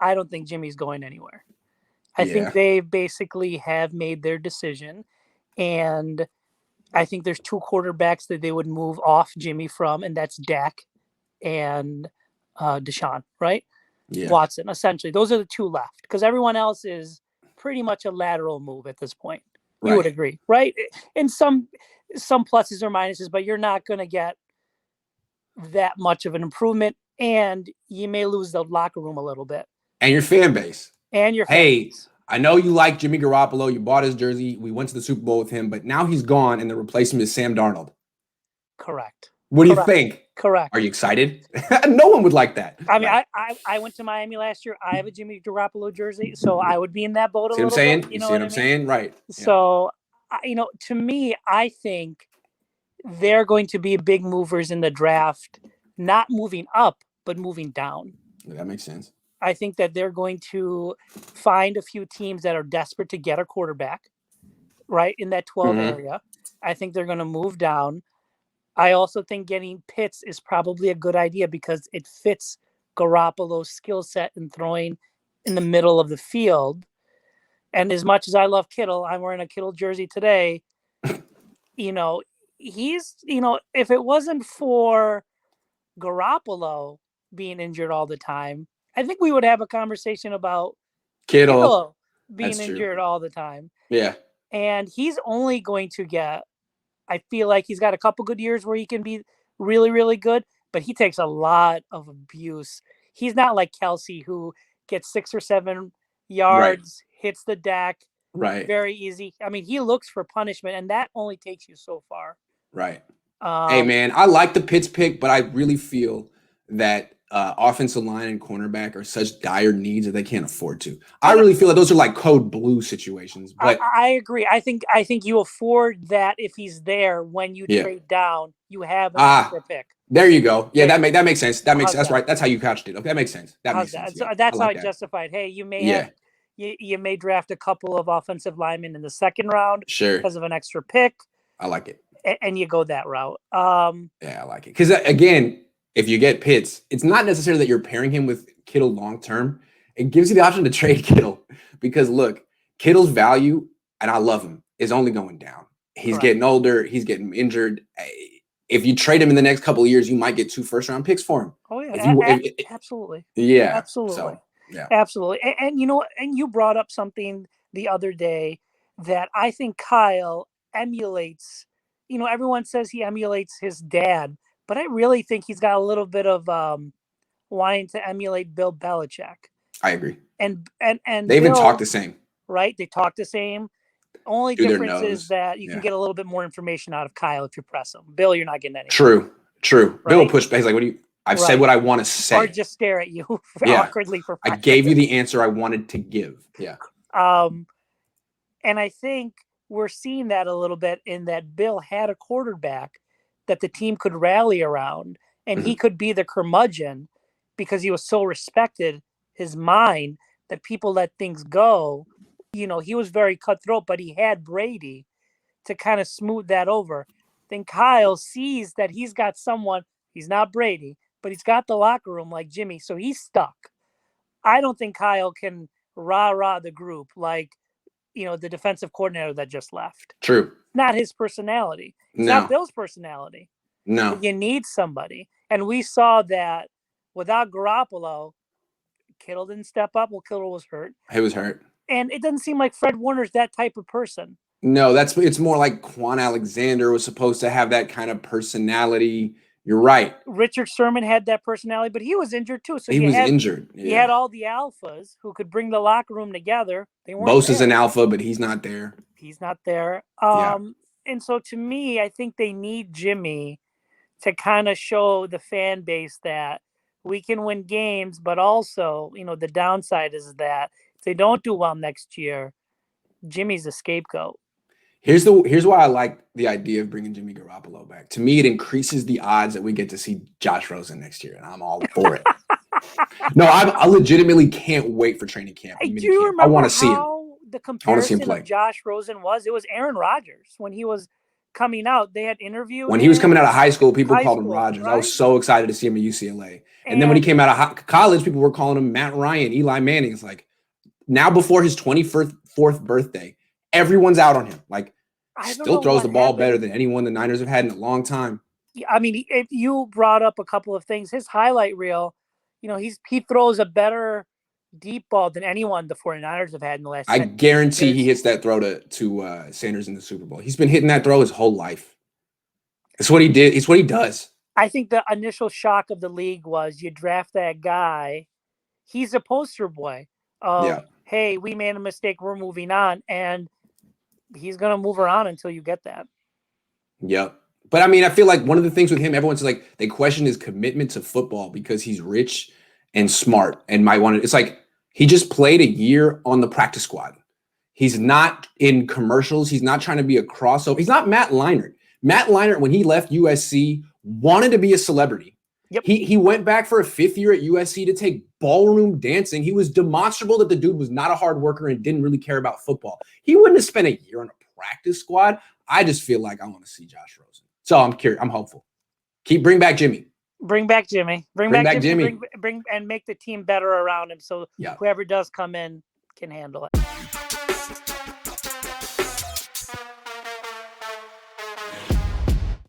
I don't think Jimmy's going anywhere. I think they basically have made their decision, and I think there's two quarterbacks that they would move off Jimmy from, and that's Dak and Deshaun, right? Yeah. Watson, essentially. Those are the two left because everyone else is pretty much a lateral move at this point. You would agree, right? And some pluses or minuses, but you're not going to get that much of an improvement, and you may lose the locker room a little bit. And your fan base. Hey, I know you like Jimmy Garoppolo. You bought his jersey. We went to the Super Bowl with him, but now he's gone, and the replacement is Sam Darnold. Correct. What do you think? Correct. Are you excited? No one would like that. I mean, I went to Miami last year. I have a Jimmy Garoppolo jersey, so I would be in that boat a little bit. You know what I'm saying? Right. So, to me, I think they're going to be big movers in the draft, not moving up, but moving down. That makes sense. I think that they're going to find a few teams that are desperate to get a quarterback, right, in that 12 area. I think they're going to move down. I also think getting Pitts is probably a good idea because it fits Garoppolo's skill set in throwing in the middle of the field. And as much as I love Kittle, I'm wearing a Kittle jersey today. He's, if it wasn't for Garoppolo being injured all the time, I think we would have a conversation about Kittle being injured all the time. Yeah. And he's only going to get, I feel like he's got a couple good years where he can be really, really good, but he takes a lot of abuse. He's not like Kelsey, who gets 6 or 7 yards, hits the deck, very easy. I mean, he looks for punishment, and that only takes you so far. Right. Hey, man, I like the Pitts pick, but I really feel that offensive line and cornerback are such dire needs that they can't afford to. I really feel that those are like code blue situations. But I agree. I think you afford that if he's there when you trade down. You have an extra pick. There you go. Yeah, that makes sense. That's right. That's how you couched it. Okay, that makes sense. That makes sense. So that's how I justified. Hey, you may you may draft a couple of offensive linemen in the second round because of an extra pick. I like it. And you go that route. Yeah, I like it. Because again, if you get Pitts, it's not necessarily that you're pairing him with Kittle long term. It gives you the option to trade Kittle because look, Kittle's value, and I love him, is only going down. He's getting older. He's getting injured. If you trade him in the next couple of years, you might get 2 first-round picks for him. Oh yeah, absolutely. Yeah, absolutely. So, yeah, absolutely. And and you brought up something the other day that I think Kyle emulates. Everyone says he emulates his dad. But I really think he's got a little bit of wanting to emulate Bill Belichick. I agree. And they even talk the same. Right? They talk the same. Only difference is that you can get a little bit more information out of Kyle if you press him. Bill, you're not getting anything. True. Right? Bill will push back. He's like, what do you – I've said what I want to say. Or just stare at you awkwardly for 5 I gave you the answer I wanted to give. Yeah. And I think we're seeing that a little bit in that Bill had a quarterback that the team could rally around, and he could be the curmudgeon because he was so respected, his mind, that people let things go. He was very cutthroat, but he had Brady to kind of smooth that over. Then Kyle sees that he's got someone, he's not Brady, but he's got the locker room like Jimmy, so he's stuck. I don't think Kyle can rah-rah the group like, the defensive coordinator that just left. True. Not his personality. It's not Bill's personality. No. You need somebody. And we saw that without Garoppolo, Kittle didn't step up. Well, Kittle was hurt. He was hurt. And it doesn't seem like Fred Warner's that type of person. No, it's more like Quan Alexander was supposed to have that kind of personality. You're right. Richard Sherman had that personality, but he was injured too. So he was injured. Yeah. He had all the alphas who could bring the locker room together. They weren't Bosa's an alpha, but he's not there. He's not there. And so to me, I think they need Jimmy to kind of show the fan base that we can win games, but also, the downside is that if they don't do well next year, Jimmy's a scapegoat. Here's why I like the idea of bringing Jimmy Garoppolo back. To me, it increases the odds that we get to see Josh Rosen next year, and I'm all for it. No, I legitimately can't wait for training camp. Do you remember I want to see him. The comparison of Josh Rosen was? It was Aaron Rodgers when he was coming out, they had interviewed When he was coming out of high school, people high called him school, Rodgers. I right? was so excited to see him at UCLA. And then when he came out of college, people were calling him Matt Ryan, Eli Manning. It's like now before his 24th birthday, everyone's out on him. Like, still throws the ball better than anyone the Niners have had in a long time. I mean, if you brought up a couple of things, his highlight reel, you know, he throws a better deep ball than anyone the 49ers have had in the last 10 I guarantee years. he hits that throw to Sanders in the Super Bowl. He's been hitting that throw his whole life. It's what he did. It's what he does. I think the initial shock of the league was you draft that guy. He's a poster boy of, hey, we made a mistake. We're moving on. And he's going to move around until you get that. Yep. But I mean, I feel like one of the things with him, everyone's like, they question his commitment to football because he's rich and smart and might want to. It's like he just played a year on the practice squad. He's not in commercials. He's not trying to be a crossover. He's not Matt Leinart. Matt Leinart, when he left USC, wanted to be a celebrity. Yep. He went back for a 5th year at USC to take ballroom dancing. He was demonstrable that the dude was not a hard worker and didn't really care about football. He wouldn't have spent a year on a practice squad. I just feel like I want to see Josh Rosen. So I'm curious. I'm hopeful. Bring back Jimmy. Bring back Jimmy. Bring back Jimmy. Bring and make the team better around him so whoever does come in can handle it.